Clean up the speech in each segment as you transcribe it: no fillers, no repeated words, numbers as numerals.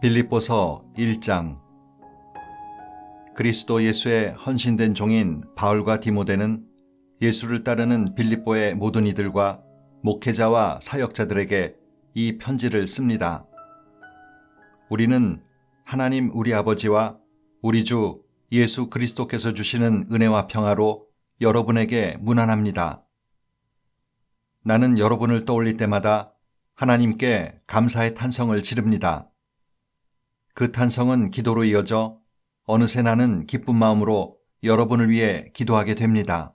빌립보서 1장. 그리스도 예수의 헌신된 종인 바울과 디모데는 예수를 따르는 빌립보의 모든 이들과 목회자와 사역자들에게 이 편지를 씁니다. 우리는 하나님 우리 아버지와 우리 주 예수 그리스도께서 주시는 은혜와 평화로 여러분에게 문안합니다. 나는 여러분을 떠올릴 때마다 하나님께 감사의 탄성을 지릅니다. 그 탄성은 기도로 이어져 어느새 나는 기쁜 마음으로 여러분을 위해 기도하게 됩니다.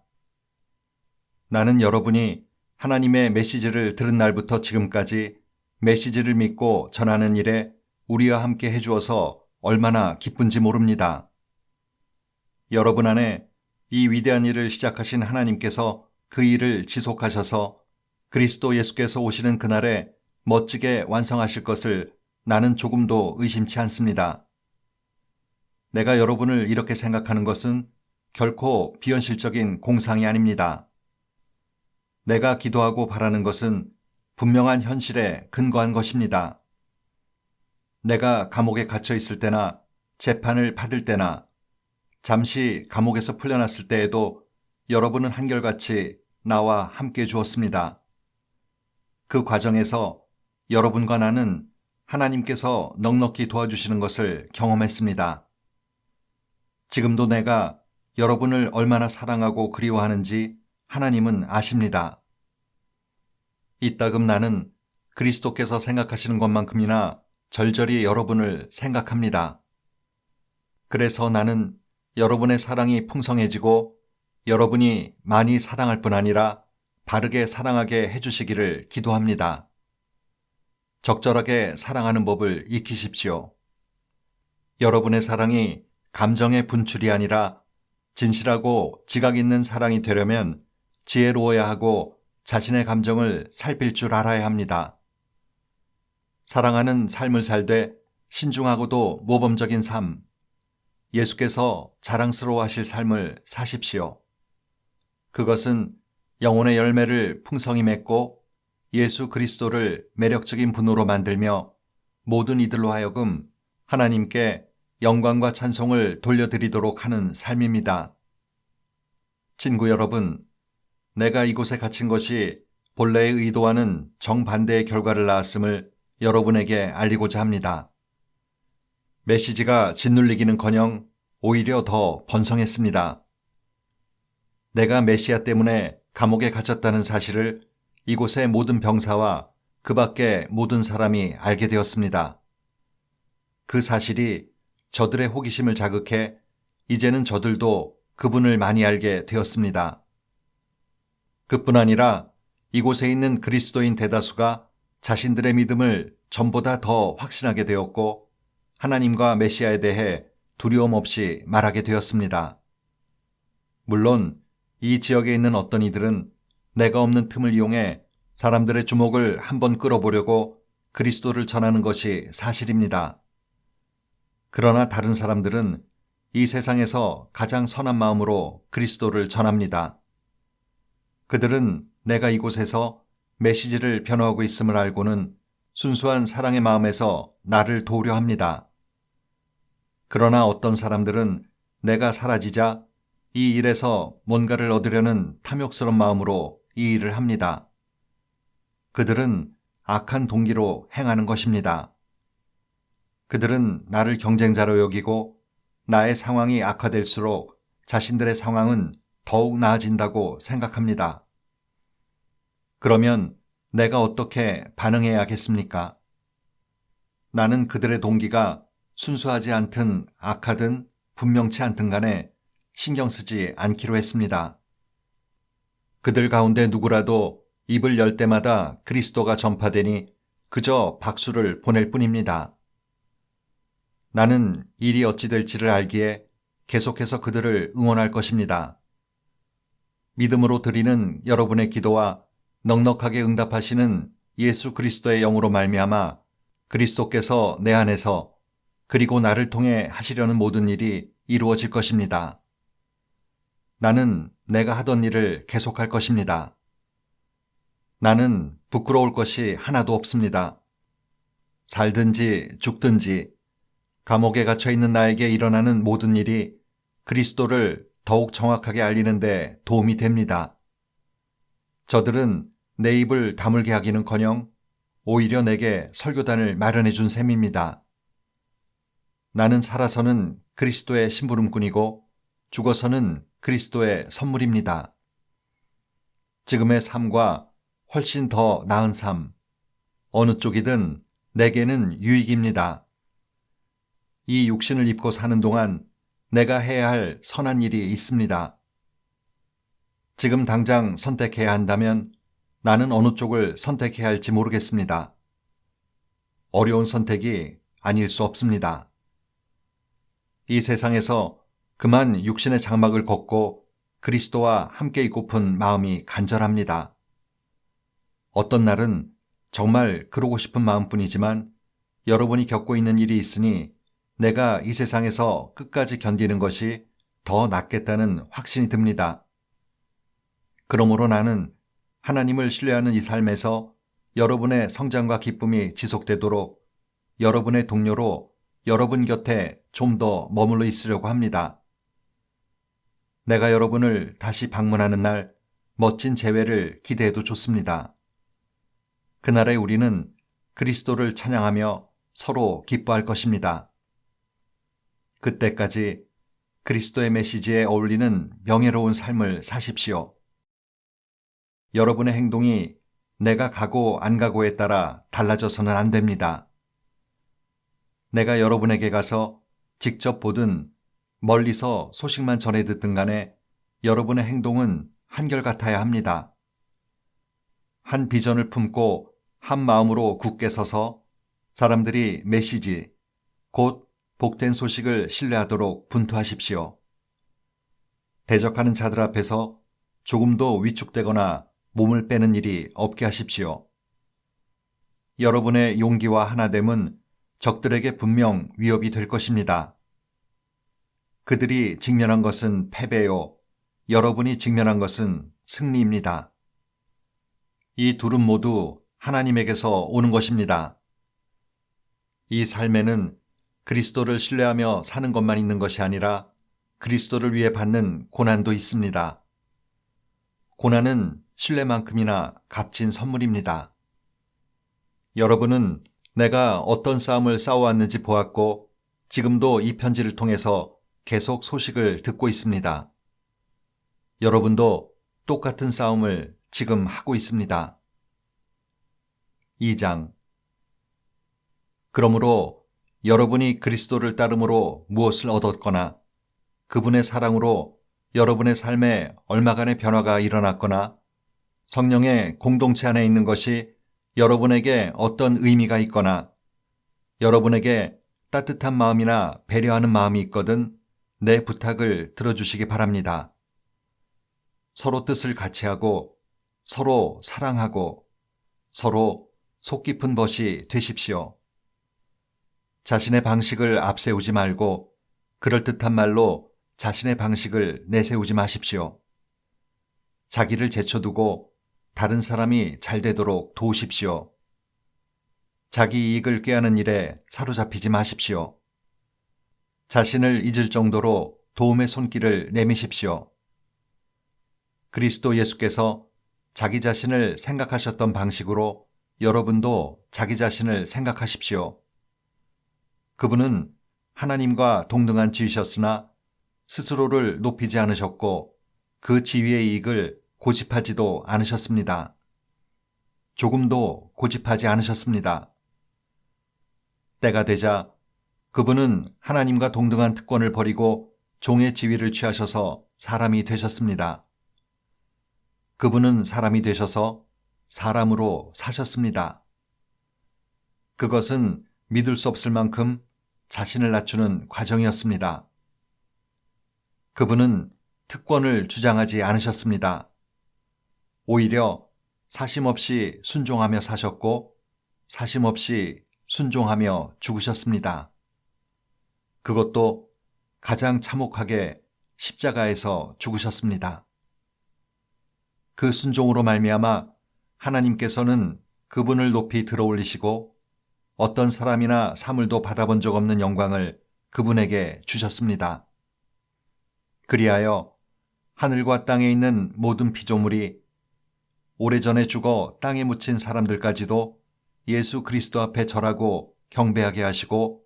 나는 여러분이 하나님의 메시지를 들은 날부터 지금까지 메시지를 믿고 전하는 일에 우리와 함께 해주어서 얼마나 기쁜지 모릅니다. 여러분 안에 이 위대한 일을 시작하신 하나님께서 그 일을 지속하셔서 그리스도 예수께서 오시는 그날에 멋지게 완성하실 것을 나는 조금도 의심치 않습니다. 내가 여러분을 이렇게 생각하는 것은 결코 비현실적인 공상이 아닙니다. 내가 기도하고 바라는 것은 분명한 현실에 근거한 것입니다. 내가 감옥에 갇혀 있을 때나 재판을 받을 때나 잠시 감옥에서 풀려났을 때에도 여러분은 한결같이 나와 함께 주었습니다. 그 과정에서 여러분과 나는 하나님께서 넉넉히 도와주시는 것을 경험했습니다. 지금도 내가 여러분을 얼마나 사랑하고 그리워하는지 하나님은 아십니다. 이따금 나는 그리스도께서 생각하시는 것만큼이나 절절히 여러분을 생각합니다. 그래서 나는 여러분의 사랑이 풍성해지고 여러분이 많이 사랑할 뿐 아니라 바르게 사랑하게 해주시기를 기도합니다. 적절하게 사랑하는 법을 익히십시오. 여러분의 사랑이 감정의 분출이 아니라 진실하고 지각 있는 사랑이 되려면 지혜로워야 하고 자신의 감정을 살필 줄 알아야 합니다. 사랑하는 삶을 살되 신중하고도 모범적인 삶, 예수께서 자랑스러워하실 삶을 사십시오. 그것은 영혼의 열매를 풍성히 맺고 예수 그리스도를 매력적인 분으로 만들며 모든 이들로 하여금 하나님께 영광과 찬송을 돌려드리도록 하는 삶입니다. 친구 여러분, 내가 이곳에 갇힌 것이 본래의 의도와는 정반대의 결과를 낳았음을 여러분에게 알리고자 합니다. 메시지가 짓눌리기는커녕 오히려 더 번성했습니다. 내가 메시아 때문에 감옥에 갇혔다는 사실을 이곳의 모든 병사와 그 밖의 모든 사람이 알게 되었습니다. 그 사실이 저들의 호기심을 자극해 이제는 저들도 그분을 많이 알게 되었습니다. 그뿐 아니라 이곳에 있는 그리스도인 대다수가 자신들의 믿음을 전보다 더 확신하게 되었고 하나님과 메시아에 대해 두려움 없이 말하게 되었습니다. 물론 이 지역에 있는 어떤 이들은 내가 없는 틈을 이용해 사람들의 주목을 한번 끌어보려고 그리스도를 전하는 것이 사실입니다. 그러나 다른 사람들은 이 세상에서 가장 선한 마음으로 그리스도를 전합니다. 그들은 내가 이곳에서 메시지를 변호하고 있음을 알고는 순수한 사랑의 마음에서 나를 도우려 합니다. 그러나 어떤 사람들은 내가 사라지자 이 일에서 뭔가를 얻으려는 탐욕스러운 마음으로 이 일을 합니다. 그들은 악한 동기로 행하는 것입니다. 그들은 나를 경쟁자로 여기고 나의 상황이 악화될수록 자신들의 상황은 더욱 나아진다고 생각합니다. 그러면 내가 어떻게 반응해야겠습니까? 나는 그들의 동기가 순수하지 않든 악하든 분명치 않든 간에 신경 쓰지 않기로 했습니다. 그들 가운데 누구라도 입을 열 때마다 그리스도가 전파되니 그저 박수를 보낼 뿐입니다. 나는 일이 어찌 될지를 알기에 계속해서 그들을 응원할 것입니다. 믿음으로 드리는 여러분의 기도와 넉넉하게 응답하시는 예수 그리스도의 영으로 말미암아 그리스도께서 내 안에서 그리고 나를 통해 하시려는 모든 일이 이루어질 것입니다. 나는 내가 하던 일을 계속할 것입니다. 나는 부끄러울 것이 하나도 없습니다. 살든지 죽든지 감옥에 갇혀 있는 나에게 일어나는 모든 일이 그리스도를 더욱 정확하게 알리는 데 도움이 됩니다. 저들은 내 입을 다물게 하기는커녕 오히려 내게 설교단을 마련해 준 셈입니다. 나는 살아서는 그리스도의 심부름꾼이고 죽어서는 그리스도의 선물입니다. 지금의 삶과 훨씬 더 나은 삶, 어느 쪽이든 내게는 유익입니다. 이 육신을 입고 사는 동안 내가 해야 할 선한 일이 있습니다. 지금 당장 선택해야 한다면 나는 어느 쪽을 선택해야 할지 모르겠습니다. 어려운 선택이 아닐 수 없습니다. 이 세상에서 그만 육신의 장막을 걷고 그리스도와 함께 있고픈 마음이 간절합니다. 어떤 날은 정말 그러고 싶은 마음뿐이지만 여러분이 겪고 있는 일이 있으니 내가 이 세상에서 끝까지 견디는 것이 더 낫겠다는 확신이 듭니다. 그러므로 나는 하나님을 신뢰하는 이 삶에서 여러분의 성장과 기쁨이 지속되도록 여러분의 동료로 여러분 곁에 좀 더 머물러 있으려고 합니다. 내가 여러분을 다시 방문하는 날 멋진 재회를 기대해도 좋습니다. 그날에 우리는 그리스도를 찬양하며 서로 기뻐할 것입니다. 그때까지 그리스도의 메시지에 어울리는 명예로운 삶을 사십시오. 여러분의 행동이 내가 가고 안 가고에 따라 달라져서는 안 됩니다. 내가 여러분에게 가서 직접 보든 멀리서 소식만 전해 듣든 간에 여러분의 행동은 한결같아야 합니다. 한 비전을 품고 한 마음으로 굳게 서서 사람들이 메시지, 곧 복된 소식을 신뢰하도록 분투하십시오. 대적하는 자들 앞에서 조금도 위축되거나 몸을 빼는 일이 없게 하십시오. 여러분의 용기와 하나됨은 적들에게 분명 위협이 될 것입니다. 그들이 직면한 것은 패배요, 여러분이 직면한 것은 승리입니다. 이 둘은 모두 하나님에게서 오는 것입니다. 이 삶에는 그리스도를 신뢰하며 사는 것만 있는 것이 아니라 그리스도를 위해 받는 고난도 있습니다. 고난은 신뢰만큼이나 값진 선물입니다. 여러분은 내가 어떤 싸움을 싸워왔는지 보았고 지금도 이 편지를 통해서 계속 소식을 듣고 있습니다. 여러분도 똑같은 싸움을 지금 하고 있습니다. 2장. 그러므로 여러분이 그리스도를 따름으로 무엇을 얻었거나 그분의 사랑으로 여러분의 삶에 얼마간의 변화가 일어났거나 성령의 공동체 안에 있는 것이 여러분에게 어떤 의미가 있거나 여러분에게 따뜻한 마음이나 배려하는 마음이 있거든 내 부탁을 들어주시기 바랍니다. 서로 뜻을 같이 하고 서로 사랑하고 서로 속 깊은 벗이 되십시오. 자신의 방식을 앞세우지 말고 그럴듯한 말로 자신의 방식을 내세우지 마십시오. 자기를 제쳐두고 다른 사람이 잘 되도록 도우십시오. 자기 이익을 꾀하는 일에 사로잡히지 마십시오. 자신을 잊을 정도로 도움의 손길을 내미십시오. 그리스도 예수께서 자기 자신을 생각하셨던 방식으로 여러분도 자기 자신을 생각하십시오. 그분은 하나님과 동등한 지위셨으나 스스로를 높이지 않으셨고 그 지위의 이익을 고집하지도 않으셨습니다. 조금도 고집하지 않으셨습니다. 때가 되자 그분은 하나님과 동등한 특권을 버리고 종의 지위를 취하셔서 사람이 되셨습니다. 그분은 사람이 되셔서 사람으로 사셨습니다. 그것은 믿을 수 없을 만큼 자신을 낮추는 과정이었습니다. 그분은 특권을 주장하지 않으셨습니다. 오히려 사심없이 순종하며 사셨고 사심없이 순종하며 죽으셨습니다. 그것도 가장 참혹하게 십자가에서 죽으셨습니다. 그 순종으로 말미암아 하나님께서는 그분을 높이 들어올리시고 어떤 사람이나 사물도 받아본 적 없는 영광을 그분에게 주셨습니다. 그리하여 하늘과 땅에 있는 모든 피조물이 오래전에 죽어 땅에 묻힌 사람들까지도 예수 그리스도 앞에 절하고 경배하게 하시고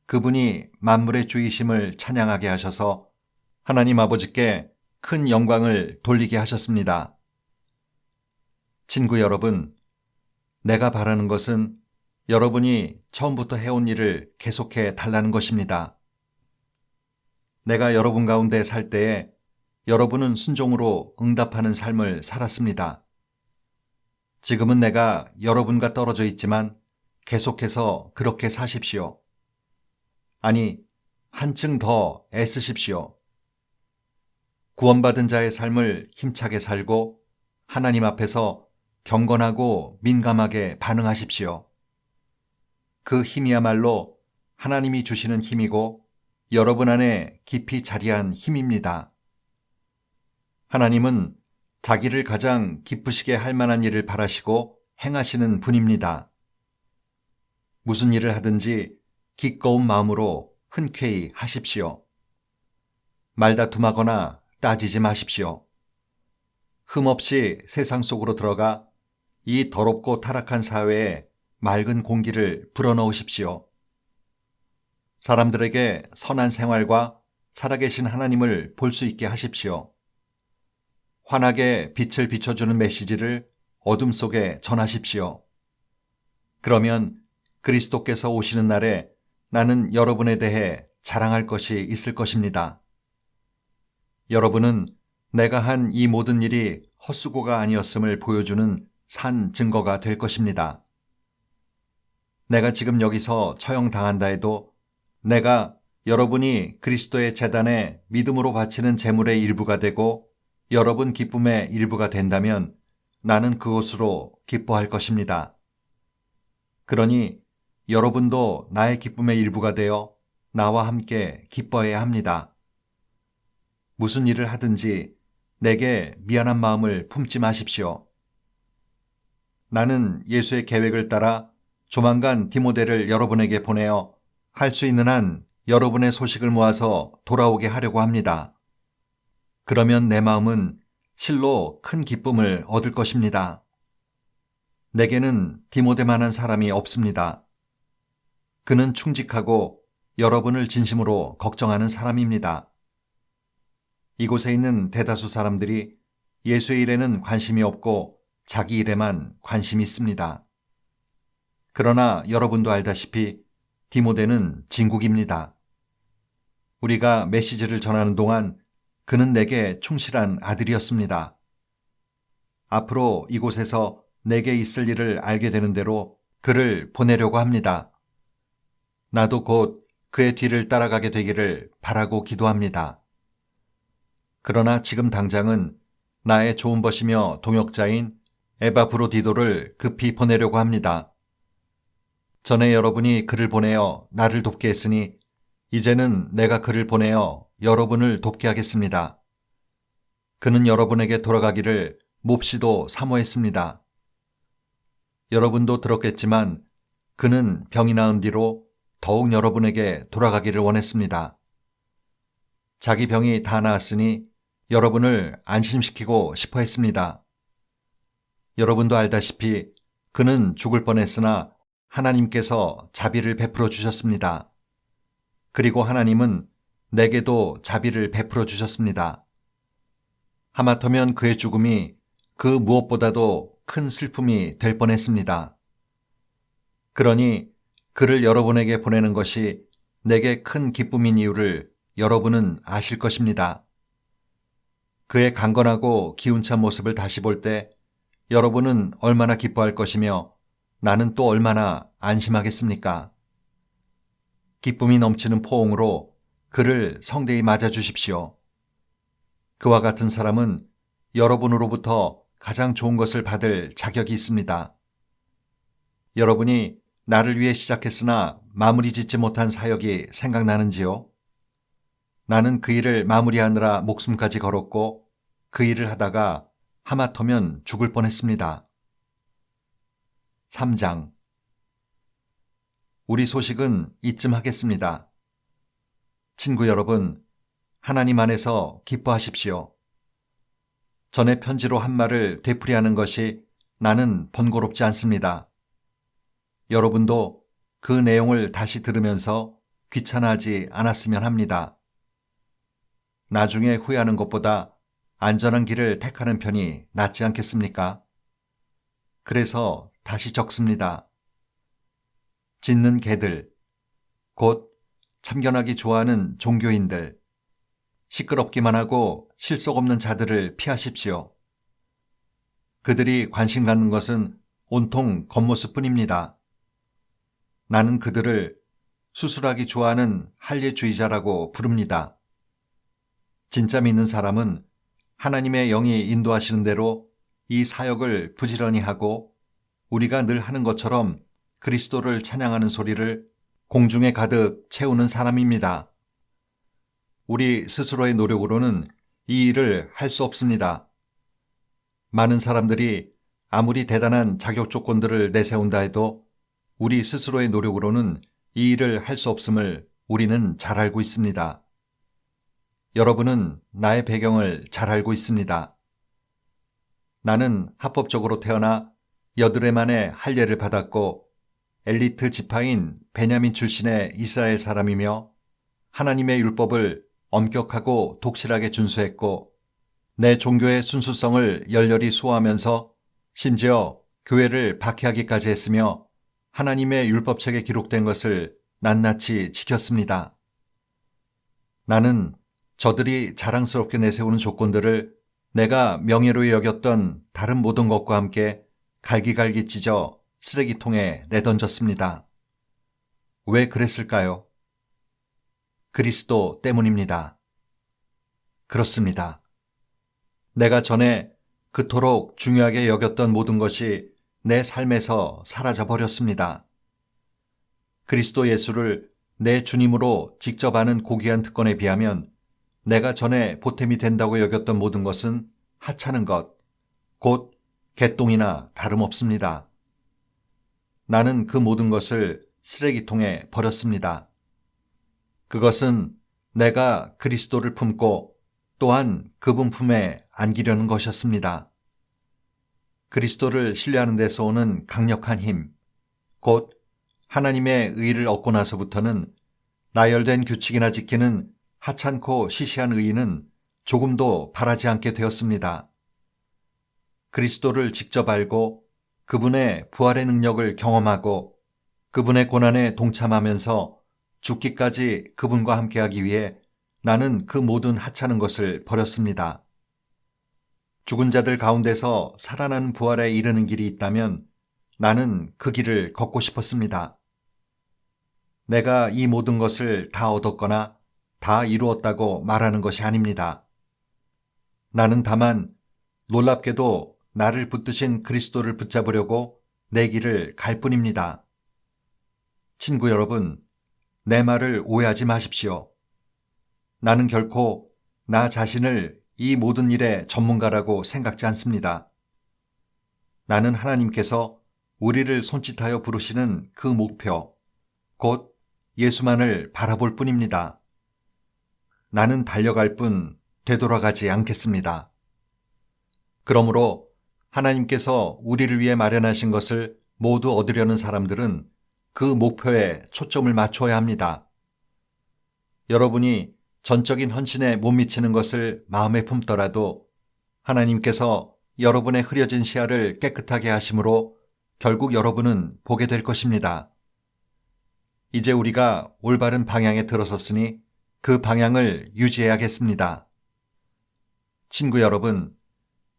그분이 만물의 주이심을 찬양하게 하셔서 하나님 아버지께 큰 영광을 돌리게 하셨습니다. 친구 여러분, 내가 바라는 것은 여러분이 처음부터 해온 일을 계속해 달라는 것입니다. 내가 여러분 가운데 살 때에 여러분은 순종으로 응답하는 삶을 살았습니다. 지금은 내가 여러분과 떨어져 있지만 계속해서 그렇게 사십시오. 아니, 한층 더 애쓰십시오. 구원받은 자의 삶을 힘차게 살고 하나님 앞에서 경건하고 민감하게 반응하십시오. 그 힘이야말로 하나님이 주시는 힘이고 여러분 안에 깊이 자리한 힘입니다. 하나님은 자기를 가장 기쁘시게 할 만한 일을 바라시고 행하시는 분입니다. 무슨 일을 하든지 기꺼운 마음으로 흔쾌히 하십시오. 말다툼하거나 따지지 마십시오. 흠없이 세상 속으로 들어가 이 더럽고 타락한 사회에 맑은 공기를 불어넣으십시오. 사람들에게 선한 생활과 살아계신 하나님을 볼 수 있게 하십시오. 환하게 빛을 비춰주는 메시지를 어둠 속에 전하십시오. 그러면 그리스도께서 오시는 날에 나는 여러분에 대해 자랑할 것이 있을 것입니다. 여러분은 내가 한 이 모든 일이 헛수고가 아니었음을 보여주는 산 증거가 될 것입니다. 내가 지금 여기서 처형당한다 해도 내가 여러분이 그리스도의 제단에 믿음으로 바치는 제물의 일부가 되고 여러분 기쁨의 일부가 된다면 나는 그것으로 기뻐할 것입니다. 그러니 여러분도 나의 기쁨의 일부가 되어 나와 함께 기뻐해야 합니다. 무슨 일을 하든지 내게 미안한 마음을 품지 마십시오. 나는 예수의 계획을 따라 조만간 디모데를 여러분에게 보내어 할 수 있는 한 여러분의 소식을 모아서 돌아오게 하려고 합니다. 그러면 내 마음은 실로 큰 기쁨을 얻을 것입니다. 내게는 디모데만한 사람이 없습니다. 그는 충직하고 여러분을 진심으로 걱정하는 사람입니다. 이곳에 있는 대다수 사람들이 예수의 일에는 관심이 없고 자기 일에만 관심이 있습니다. 그러나 여러분도 알다시피 디모데는 진국입니다. 우리가 메시지를 전하는 동안 그는 내게 충실한 아들이었습니다. 앞으로 이곳에서 내게 있을 일을 알게 되는 대로 그를 보내려고 합니다. 나도 곧 그의 뒤를 따라가게 되기를 바라고 기도합니다. 그러나 지금 당장은 나의 좋은 벗이며 동역자인 에바브로디도를 급히 보내려고 합니다. 전에 여러분이 그를 보내어 나를 돕게 했으니 이제는 내가 그를 보내어 여러분을 돕게 하겠습니다. 그는 여러분에게 돌아가기를 몹시도 사모했습니다. 여러분도 들었겠지만 그는 병이 나은 뒤로 더욱 여러분에게 돌아가기를 원했습니다. 자기 병이 다 나았으니 여러분을 안심시키고 싶어 했습니다. 여러분도 알다시피 그는 죽을 뻔했으나 하나님께서 자비를 베풀어 주셨습니다. 그리고 하나님은 내게도 자비를 베풀어 주셨습니다. 하마터면 그의 죽음이 그 무엇보다도 큰 슬픔이 될 뻔했습니다. 그러니 그를 여러분에게 보내는 것이 내게 큰 기쁨인 이유를 여러분은 아실 것입니다. 그의 강건하고 기운찬 모습을 다시 볼 때 여러분은 얼마나 기뻐할 것이며 나는 또 얼마나 안심하겠습니까? 기쁨이 넘치는 포옹으로 그를 성대히 맞아주십시오. 그와 같은 사람은 여러분으로부터 가장 좋은 것을 받을 자격이 있습니다. 여러분이 나를 위해 시작했으나 마무리 짓지 못한 사역이 생각나는지요? 나는 그 일을 마무리하느라 목숨까지 걸었고 그 일을 하다가 하마터면 죽을 뻔했습니다. 3장. 우리 소식은 이쯤 하겠습니다. 친구 여러분, 하나님 안에서 기뻐하십시오. 전에 편지로 한 말을 되풀이하는 것이 나는 번거롭지 않습니다. 여러분도 그 내용을 다시 들으면서 귀찮아하지 않았으면 합니다. 나중에 후회하는 것보다 안전한 길을 택하는 편이 낫지 않겠습니까? 그래서 다시 적습니다. 짖는 개들, 곧 참견하기 좋아하는 종교인들, 시끄럽기만 하고 실속 없는 자들을 피하십시오. 그들이 관심 갖는 것은 온통 겉모습뿐입니다. 나는 그들을 수술하기 좋아하는 할례주의자라고 부릅니다. 진짜 믿는 사람은 하나님의 영이 인도하시는 대로 이 사역을 부지런히 하고 우리가 늘 하는 것처럼 그리스도를 찬양하는 소리를 공중에 가득 채우는 사람입니다. 우리 스스로의 노력으로는 이 일을 할 수 없습니다. 많은 사람들이 아무리 대단한 자격 조건들을 내세운다 해도 우리 스스로의 노력으로는 이 일을 할 수 없음을 우리는 잘 알고 있습니다. 여러분은 나의 배경을 잘 알고 있습니다. 나는 합법적으로 태어나 8해 만에 할례를 받았고 엘리트 지파인 베냐민 출신의 이스라엘 사람이며 하나님의 율법을 엄격하고 독실하게 준수했고 내 종교의 순수성을 열렬히 수호하면서 심지어 교회를 박해하기까지 했으며 하나님의 율법책에 기록된 것을 낱낱이 지켰습니다. 나는 저들이 자랑스럽게 내세우는 조건들을 내가 명예로 여겼던 다른 모든 것과 함께 갈기갈기 찢어 쓰레기통에 내던졌습니다. 왜 그랬을까요? 그리스도 때문입니다. 그렇습니다. 내가 전에 그토록 중요하게 여겼던 모든 것이 내 삶에서 사라져 버렸습니다. 그리스도 예수를 내 주님으로 직접 아는 고귀한 특권에 비하면 내가 전에 보탬이 된다고 여겼던 모든 것은 하찮은 것, 곧 개똥이나 다름없습니다. 나는 그 모든 것을 쓰레기통에 버렸습니다. 그것은 내가 그리스도를 품고 또한 그분 품에 안기려는 것이었습니다. 그리스도를 신뢰하는 데서 오는 강력한 힘, 곧 하나님의 의의를 얻고 나서부터는 나열된 규칙이나 지키는 하찮고 시시한 의의는 조금도 바라지 않게 되었습니다. 그리스도를 직접 알고 그분의 부활의 능력을 경험하고 그분의 고난에 동참하면서 죽기까지 그분과 함께하기 위해 나는 그 모든 하찮은 것을 버렸습니다. 죽은 자들 가운데서 살아난 부활에 이르는 길이 있다면 나는 그 길을 걷고 싶었습니다. 내가 이 모든 것을 다 얻었거나 다 이루었다고 말하는 것이 아닙니다. 나는 다만 놀랍게도 나를 붙드신 그리스도를 붙잡으려고 내 길을 갈 뿐입니다. 친구 여러분, 내 말을 오해하지 마십시오. 나는 결코 나 자신을 이 모든 일의 전문가라고 생각지 않습니다. 나는 하나님께서 우리를 손짓하여 부르시는 그 목표, 곧 예수만을 바라볼 뿐입니다. 나는 달려갈 뿐 되돌아가지 않겠습니다. 그러므로 하나님께서 우리를 위해 마련하신 것을 모두 얻으려는 사람들은 그 목표에 초점을 맞춰야 합니다. 여러분이 전적인 헌신에 못 미치는 것을 마음에 품더라도 하나님께서 여러분의 흐려진 시야를 깨끗하게 하심으로 결국 여러분은 보게 될 것입니다. 이제 우리가 올바른 방향에 들어섰으니 그 방향을 유지해야겠습니다. 친구 여러분,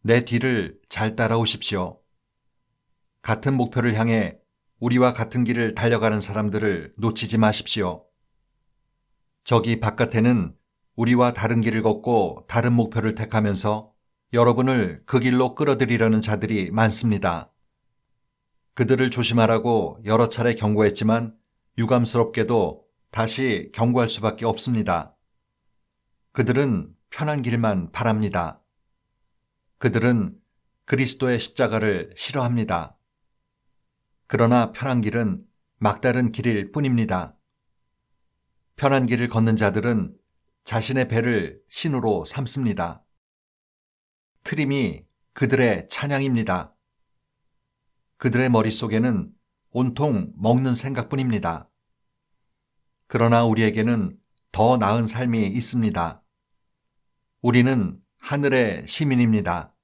내 뒤를 잘 따라오십시오. 같은 목표를 향해 우리와 같은 길을 달려가는 사람들을 놓치지 마십시오. 저기 바깥에는 우리와 다른 길을 걷고 다른 목표를 택하면서 여러분을 그 길로 끌어들이려는 자들이 많습니다. 그들을 조심하라고 여러 차례 경고했지만 유감스럽게도 다시 경고할 수밖에 없습니다. 그들은 편한 길만 바랍니다. 그들은 그리스도의 십자가를 싫어합니다. 그러나 편한 길은 막다른 길일 뿐입니다. 편한 길을 걷는 자들은 자신의 배를 신으로 삼습니다. 트림이 그들의 찬양입니다. 그들의 머릿속에는 온통 먹는 생각뿐입니다. 그러나 우리에게는 더 나은 삶이 있습니다. 우리는 하늘의 시민입니다.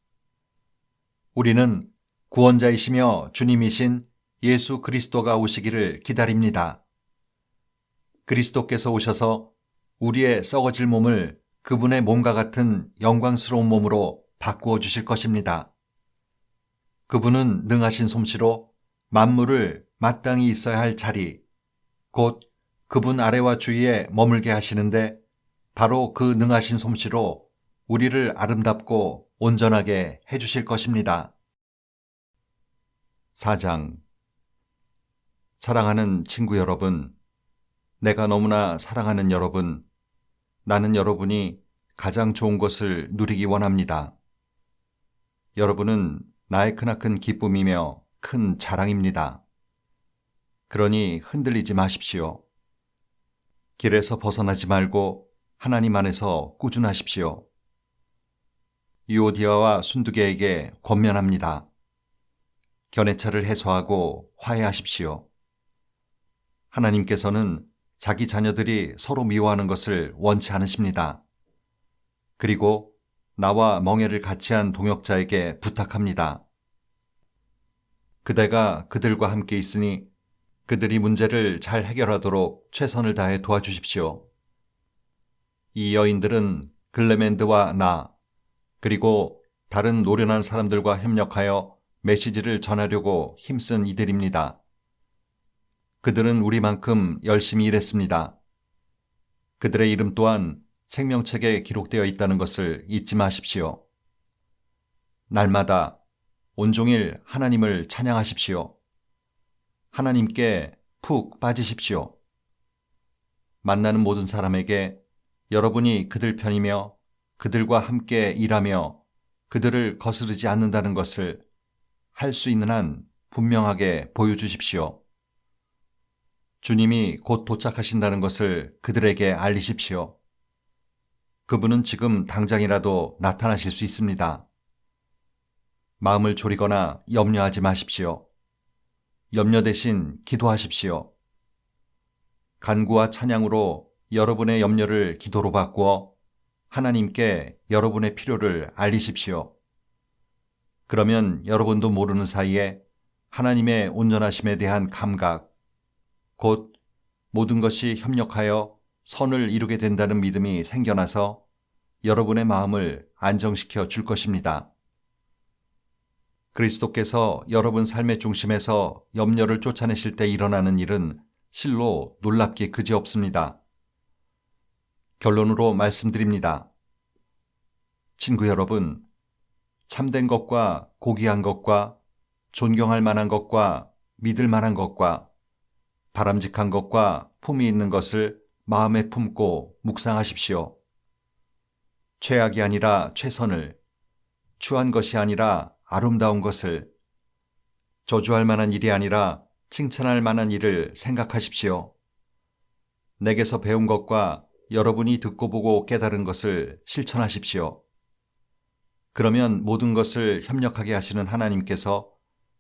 우리는 구원자이시며 주님이신 예수 그리스도가 오시기를 기다립니다. 그리스도께서 오셔서 우리의 썩어질 몸을 그분의 몸과 같은 영광스러운 몸으로 바꾸어 주실 것입니다. 그분은 능하신 솜씨로 만물을 마땅히 있어야 할 자리, 곧 그분 아래와 주위에 머물게 하시는데 바로 그 능하신 솜씨로 우리를 아름답고 온전하게 해주실 것입니다. 4장. 사랑하는 친구 여러분, 내가 너무나 사랑하는 여러분, 나는 여러분이 가장 좋은 것을 누리기 원합니다. 여러분은 나의 크나큰 기쁨이며 큰 자랑입니다. 그러니 흔들리지 마십시오. 길에서 벗어나지 말고 하나님 안에서 꾸준하십시오. 유오디아와 순두계에게 권면합니다. 견해차를 해소하고 화해하십시오. 하나님께서는 자기 자녀들이 서로 미워하는 것을 원치 않으십니다. 그리고 나와 멍에를 같이 한 동역자에게 부탁합니다. 그대가 그들과 함께 있으니 그들이 문제를 잘 해결하도록 최선을 다해 도와주십시오. 이 여인들은 글레멘드와 나, 그리고 다른 노련한 사람들과 협력하여 메시지를 전하려고 힘쓴 이들입니다. 그들은 우리만큼 열심히 일했습니다. 그들의 이름 또한 생명책에 기록되어 있다는 것을 잊지 마십시오. 날마다 온종일 하나님을 찬양하십시오. 하나님께 푹 빠지십시오. 만나는 모든 사람에게 여러분이 그들 편이며 그들과 함께 일하며 그들을 거스르지 않는다는 것을 할 수 있는 한 분명하게 보여주십시오. 주님이 곧 도착하신다는 것을 그들에게 알리십시오. 그분은 지금 당장이라도 나타나실 수 있습니다. 마음을 졸이거나 염려하지 마십시오. 염려 대신 기도하십시오. 간구와 찬양으로 여러분의 염려를 기도로 바꾸어 하나님께 여러분의 필요를 알리십시오. 그러면 여러분도 모르는 사이에 하나님의 온전하심에 대한 감각, 곧 모든 것이 협력하여 선을 이루게 된다는 믿음이 생겨나서 여러분의 마음을 안정시켜 줄 것입니다. 그리스도께서 여러분 삶의 중심에서 염려를 쫓아내실 때 일어나는 일은 실로 놀랍게 그지없습니다. 결론으로 말씀드립니다. 친구 여러분, 참된 것과 고귀한 것과 존경할 만한 것과 믿을 만한 것과 바람직한 것과 품이 있는 것을 마음에 품고 묵상하십시오. 최악이 아니라 최선을, 추한 것이 아니라 아름다운 것을, 저주할 만한 일이 아니라 칭찬할 만한 일을 생각하십시오. 내게서 배운 것과 여러분이 듣고 보고 깨달은 것을 실천하십시오. 그러면 모든 것을 협력하게 하시는 하나님께서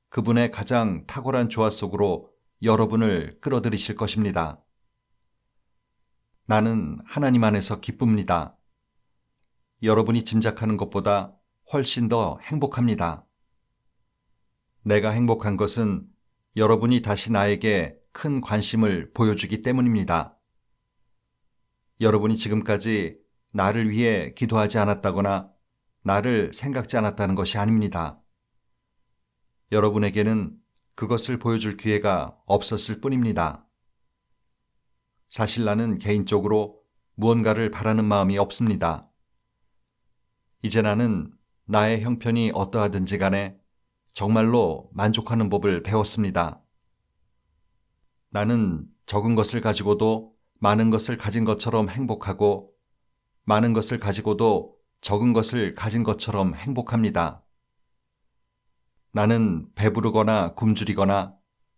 그분의 가장 탁월한 조화 속으로 여러분을 끌어들이실 것입니다. 나는 하나님 안에서 기쁩니다. 여러분이 짐작하는 것보다 훨씬 더 행복합니다. 내가 행복한 것은 여러분이 다시 나에게 큰 관심을 보여주기 때문입니다. 여러분이 지금까지 나를 위해 기도하지 않았다거나 나를 생각지 않았다는 것이 아닙니다. 여러분에게는 그것을 보여줄 기회가 없었을 뿐입니다. 사실 나는 개인적으로 무언가를 바라는 마음이 없습니다. 이제 나는 나의 형편이 어떠하든지 간에 정말로 만족하는 법을 배웠습니다. 나는 적은 것을 가지고도 많은 것을 가진 것처럼 행복하고 많은 것을 가지고도 적은 것을 가진 것처럼 행복합니다. 나는 배부르거나 굶주리거나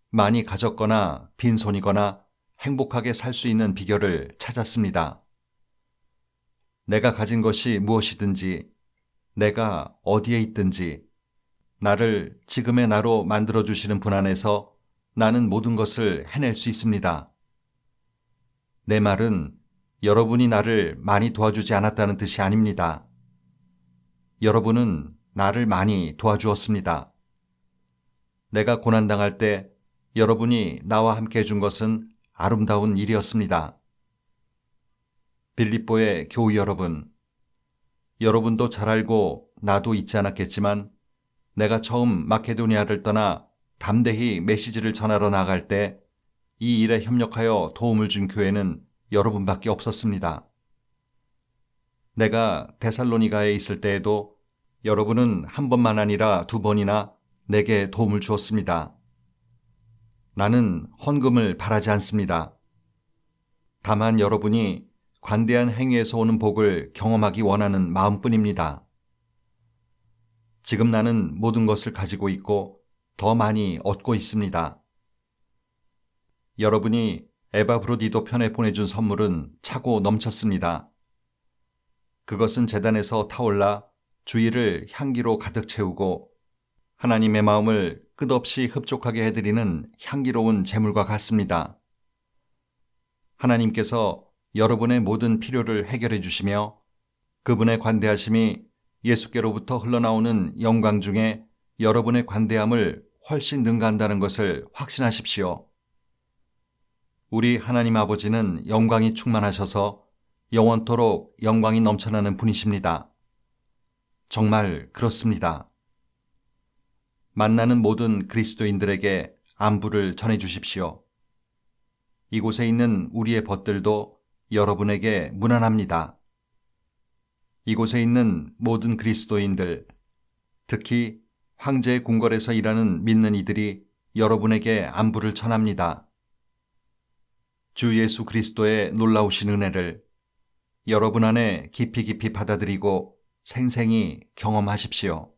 많이 가졌거나 빈손이거나 행복하게 살 수 있는 비결을 찾았습니다. 내가 가진 것이 무엇이든지, 내가 어디에 있든지, 나를 지금의 나로 만들어주시는 분 안에서 나는 모든 것을 해낼 수 있습니다. 내 말은 여러분이 나를 많이 도와주지 않았다는 뜻이 아닙니다. 여러분은 나를 많이 도와주었습니다. 내가 고난당할 때 여러분이 나와 함께 해준 것은 아름다운 일이었습니다. 빌립보의 교우 여러분, 여러분도 잘 알고 나도 잊지 않았겠지만 내가 처음 마케도니아를 떠나 담대히 메시지를 전하러 나갈 때 이 일에 협력하여 도움을 준 교회는 여러분밖에 없었습니다. 내가 데살로니가에 있을 때에도 여러분은 한 번만 아니라 2번이나 내게 도움을 주었습니다. 나는 헌금을 바라지 않습니다. 다만 여러분이 관대한 행위에서 오는 복을 경험하기 원하는 마음뿐입니다. 지금 나는 모든 것을 가지고 있고 더 많이 얻고 있습니다. 여러분이 에바브로디도 편에 보내준 선물은 차고 넘쳤습니다. 그것은 제단에서 타올라 주위를 향기로 가득 채우고 하나님의 마음을 끝없이 흡족하게 해드리는 향기로운 제물과 같습니다. 하나님께서 여러분의 모든 필요를 해결해 주시며 그분의 관대하심이 예수께로부터 흘러나오는 영광 중에 여러분의 관대함을 훨씬 능가한다는 것을 확신하십시오. 우리 하나님 아버지는 영광이 충만하셔서 영원토록 영광이 넘쳐나는 분이십니다. 정말 그렇습니다. 만나는 모든 그리스도인들에게 안부를 전해 주십시오. 이곳에 있는 우리의 벗들도 여러분에게 문안합니다. 이곳에 있는 모든 그리스도인들, 특히 황제의 궁궐에서 일하는 믿는 이들이 여러분에게 안부를 전합니다. 주 예수 그리스도의 놀라우신 은혜를 여러분 안에 깊이 깊이 받아들이고 생생히 경험하십시오.